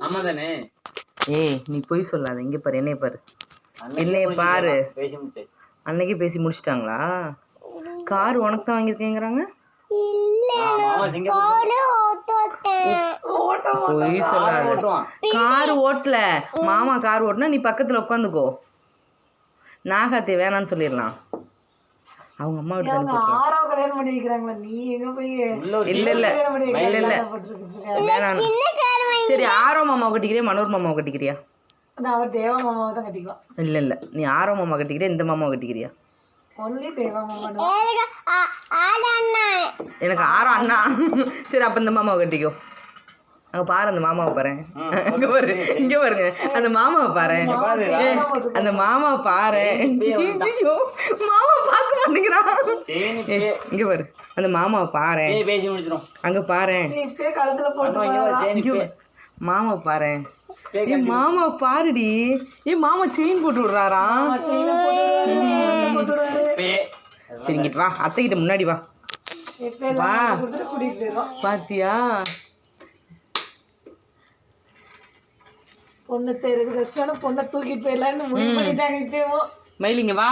ஆமா தானே? ஏய் நீ போய் சொல்லாத. இங்க பாரு, என்னைய பாரு, என்னைய பாரு. அன்னைக்கு பேசி முடிச்சிட்டாங்களா? கார் உனக்கு தான் வாங்கியிருக்கேங்கிறாங்க. போய் சொல்லாத. கார் ஓட்டல மாமா. கார் ஓட்டுனா நீ பக்கத்துல உட்காந்துக்கோ. நாகாத்தி வேணான்னு சொல்லிடலாம். அவங்க அம்மா வீட்டு கல்யாணம் பண்ணி வைக்கிறாங்களா? நீ எங்க போய் இல்ல இல்ல இல்ல இல்ல வேணாம். சரி ஆரோ மாமாவை கட்டிக்கிறியா மனோர் மாமாவை கட்டிக்கிறியா? அவர் தேவா மாமாவை தான் கட்டிக்குவான். இல்ல இல்ல நீ ஆரோ மாமா கட்டிக்கிறியா இந்த மாமாவை கட்டிக்கிறியா? ஒன்லி தேவா மாமா. எனக்கு ஆரோ அண்ணா. சரி அப்ப இந்த மாமாவை கட்டிக்கோ. அங்க பாரு அந்த மாமாவை பாரு. அங்க பாரு, இங்க பாருங்க அந்த மாமாவை பாரு. அந்த மாமாவை பாரு. மாமா பார்க்க மாட்டேங்கிறான். இங்க பாரு அந்த மாமாவை பாரு. அங்க பாரு மாமாவை பாரு. மாமாவை பாருடி. மாமா செயின் போட்டு விடுறாரா? சரிங்கிட்டு வா, அத்தைக்கிட்ட முன்னாடி வா. வா பாத்தியா? பொண்ணு தேர்வு கஷ்டம். பொண்ணை தூக்கிட்டு போயிடலான்னு முடிவு பண்ணிட்டாங்க. இப்பயும் மயிலிங்க வா.